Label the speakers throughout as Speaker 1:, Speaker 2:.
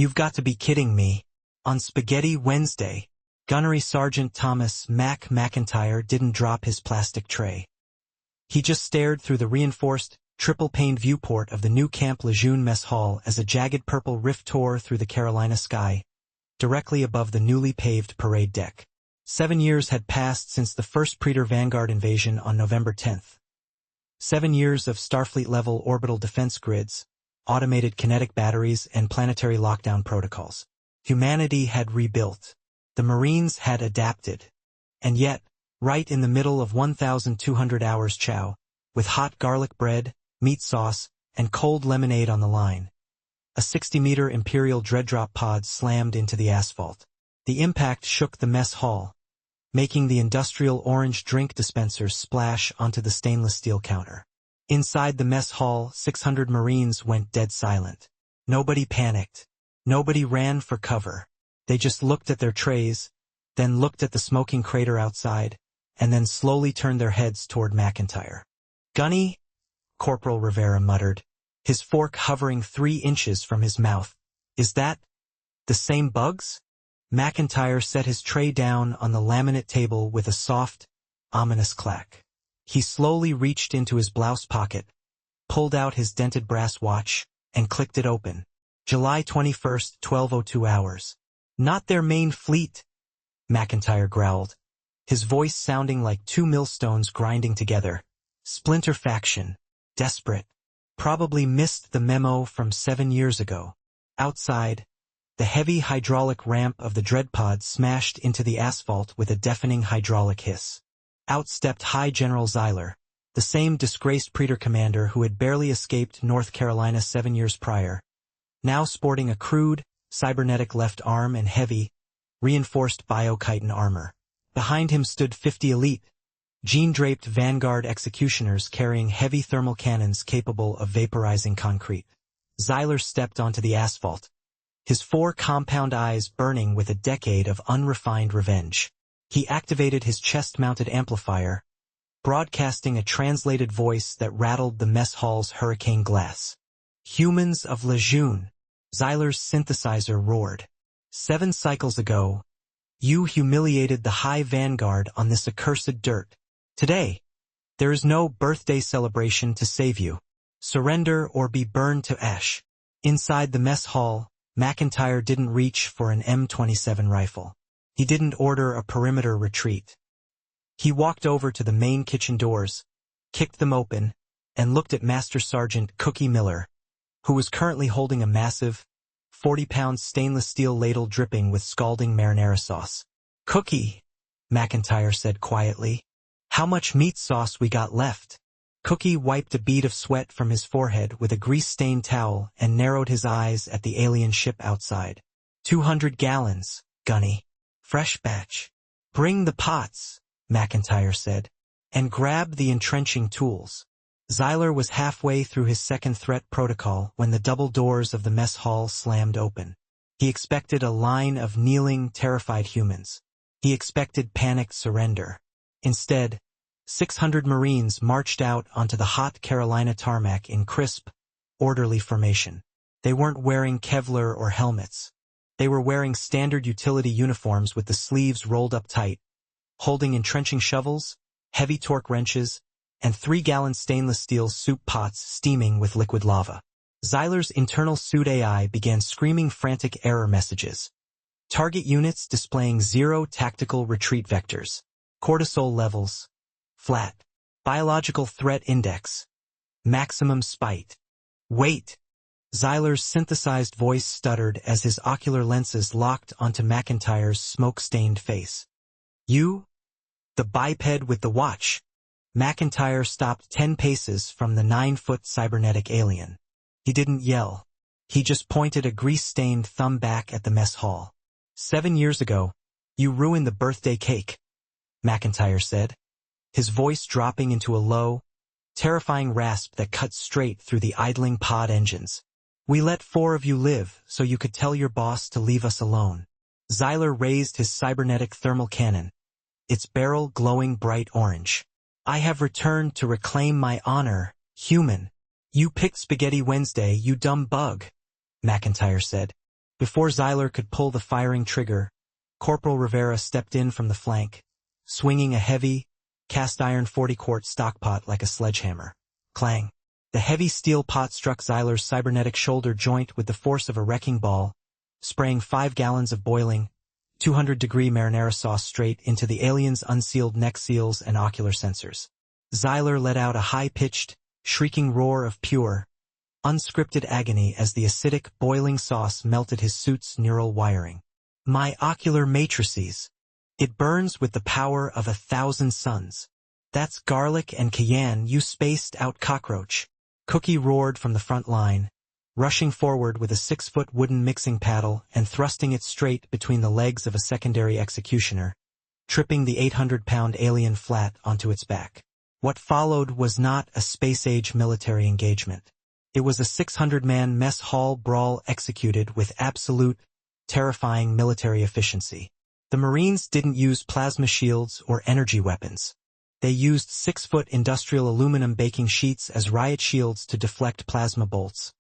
Speaker 1: You've got to be kidding me. On Spaghetti Wednesday, Gunnery Sergeant Thomas Mac McIntyre didn't drop his plastic tray. He just stared through the reinforced, triple-paned viewport of the new Camp Lejeune mess hall as a jagged purple rift tore through the Carolina sky, directly above the newly paved parade deck. 7 years had passed since the first Predator Vanguard invasion on November 10th. 7 years of Starfleet-level orbital defense grids, automated kinetic batteries, and planetary lockdown protocols. Humanity had rebuilt. The Marines had adapted. And yet, right in the middle of 1,200 hours chow, with hot garlic bread, meat sauce, and cold lemonade on the line, a 60-meter Imperial dreaddrop pod slammed into the asphalt. The impact shook the mess hall, making the industrial orange drink dispensers splash onto the stainless steel counter. Inside the mess hall, 600 Marines went dead silent. Nobody panicked. Nobody ran for cover. They just looked at their trays, then looked at the smoking crater outside, and then slowly turned their heads toward McIntyre. "Gunny," Corporal Rivera muttered, his fork hovering 3 inches from his mouth. "Is that the same bugs?" McIntyre set his tray down on the laminate table with a soft, ominous clack. He slowly reached into his blouse pocket, pulled out his dented brass watch, and clicked it open. July 21st, 12:02 hours. "Not their main fleet," McIntyre growled, his voice sounding like 2 millstones grinding together. "Splinter faction. Desperate. Probably missed the memo from 7 years ago." Outside, the heavy hydraulic ramp of the dreadpod smashed into the asphalt with a deafening hydraulic hiss. Out stepped High General Zeiler, the same disgraced Predator commander who had barely escaped North Carolina 7 years prior, now sporting a crude, cybernetic left arm and heavy, reinforced bio-chitin armor. Behind him stood 50 elite, jean-draped Vanguard executioners carrying heavy thermal cannons capable of vaporizing concrete. Zeiler stepped onto the asphalt, his 4 compound eyes burning with a decade of unrefined revenge. He activated his chest-mounted amplifier, broadcasting a translated voice that rattled the mess hall's hurricane glass. "Humans of Lejeune," Zeiler's synthesizer roared. "7 cycles ago, you humiliated the High Vanguard on this accursed dirt. Today, there is no birthday celebration to save you. Surrender or be burned to ash." Inside the mess hall, McIntyre didn't reach for an M27 rifle. He didn't order a perimeter retreat. He walked over to the main kitchen doors, kicked them open, and looked at Master Sergeant Cookie Miller, who was currently holding a massive, 40-pound stainless steel ladle dripping with scalding marinara sauce. "Cookie," McIntyre said quietly, "how much meat sauce we got left?" Cookie wiped a bead of sweat from his forehead with a grease-stained towel and narrowed his eyes at the alien ship outside. 200 gallons, Gunny. Fresh batch. "Bring the pots," McIntyre said, "and grab the entrenching tools." Zeiler was halfway through his second threat protocol when the double doors of the mess hall slammed open. He expected a line of kneeling, terrified humans. He expected panicked surrender. Instead, 600 Marines marched out onto the hot Carolina tarmac in crisp, orderly formation. They weren't wearing Kevlar or helmets. They were wearing standard utility uniforms with the sleeves rolled up tight, holding entrenching shovels, heavy torque wrenches, and 3-gallon stainless steel soup pots steaming with liquid lava. Zeiler's internal suit AI began screaming frantic error messages. Target units displaying 0 tactical retreat vectors. Cortisol levels. Flat. Biological threat index. Maximum spite. Wait. Zeiler's synthesized voice stuttered as his ocular lenses locked onto McIntyre's smoke-stained face. "You? The biped with the watch." McIntyre stopped 10 paces from the 9-foot cybernetic alien. He didn't yell. He just pointed a grease-stained thumb back at the mess hall. 7 years ago, you ruined the birthday cake," McIntyre said, his voice dropping into a low, terrifying rasp that cut straight through the idling pod engines. "We let 4 of you live so you could tell your boss to leave us alone." Zeiler raised his cybernetic thermal cannon, its barrel glowing bright orange. "I have returned to reclaim my honor, human." "You picked Spaghetti Wednesday, you dumb bug," McIntyre said, Before Xyler could pull the firing trigger, Corporal Rivera stepped in from the flank, swinging a heavy, cast-iron 40-quart stockpot like a sledgehammer. Clang! The heavy steel pot struck Xyler's cybernetic shoulder joint with the force of a wrecking ball, spraying 5 gallons of boiling, 200-degree marinara sauce straight into the alien's unsealed neck seals and ocular sensors. Xyler let out a high-pitched, shrieking roar of pure, unscripted agony as the acidic, boiling sauce melted his suit's neural wiring. My ocular matrices. It burns with the power of 1,000 suns. That's garlic and cayenne, you spaced-out cockroach. Cookie roared from the front line, rushing forward with a 6-foot wooden mixing paddle and thrusting it straight between the legs of a secondary executioner, tripping the 800-pound alien flat onto its back. What followed was not a space-age military engagement. It was a 600-man mess hall brawl executed with absolute, terrifying military efficiency. The Marines didn't use plasma shields or energy weapons. They used 6-foot industrial aluminum baking sheets as riot shields to deflect plasma bolts,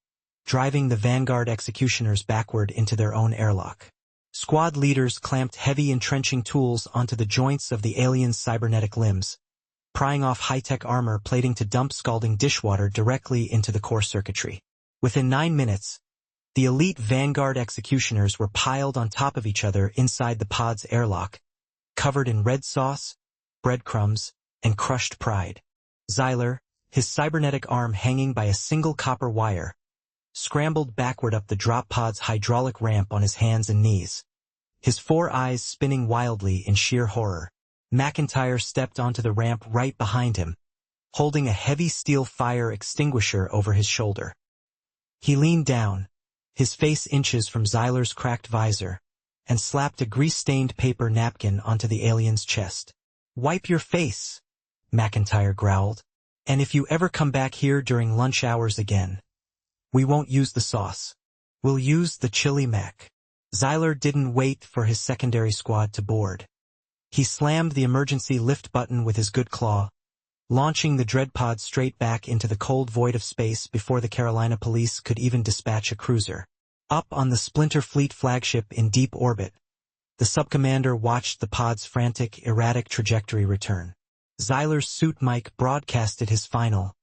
Speaker 1: driving the vanguard executioners backward into their own airlock. Squad leaders clamped heavy entrenching tools onto the joints of the aliens' cybernetic limbs, prying off high-tech armor plating to dump scalding dishwater directly into the core circuitry. Within 9 minutes, the elite vanguard executioners were piled on top of each other inside the pod's airlock, covered in red sauce, breadcrumbs, and crushed pride. Xyler, his cybernetic arm hanging by a single copper wire, scrambled backward up the drop pod's hydraulic ramp on his hands and knees, his 4 eyes spinning wildly in sheer horror. McIntyre stepped onto the ramp right behind him, holding a heavy steel fire extinguisher over his shoulder. He leaned down, his face inches from Xyler's cracked visor, and slapped a grease-stained paper napkin onto the alien's chest. "Wipe your face," McIntyre growled. "And if you ever come back here during lunch hours again, we won't use the sauce. We'll use the chili mac." Xyler didn't wait for his secondary squad to board. He slammed the emergency lift button with his good claw, launching the dreadpod straight back into the cold void of space before the Carolina police could even dispatch a cruiser. Up on the Splinter Fleet flagship in deep orbit, the subcommander watched the pod's frantic, erratic trajectory return. Xyler's suit mic broadcasted his final,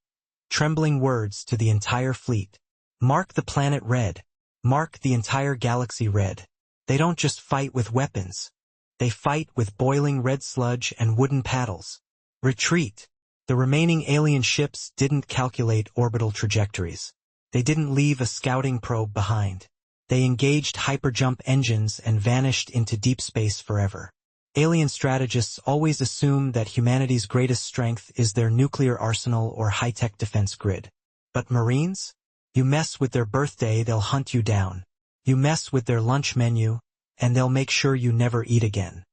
Speaker 1: trembling words to the entire fleet. "Mark the planet red. Mark the entire galaxy red. They don't just fight with weapons. They fight with boiling red sludge and wooden paddles. Retreat." The remaining alien ships didn't calculate orbital trajectories. They didn't leave a scouting probe behind. They engaged hyperjump engines and vanished into deep space forever. Alien strategists always assume that humanity's greatest strength is their nuclear arsenal or high-tech defense grid. But Marines? You mess with their birthday, they'll hunt you down. You mess with their lunch menu, and they'll make sure you never eat again.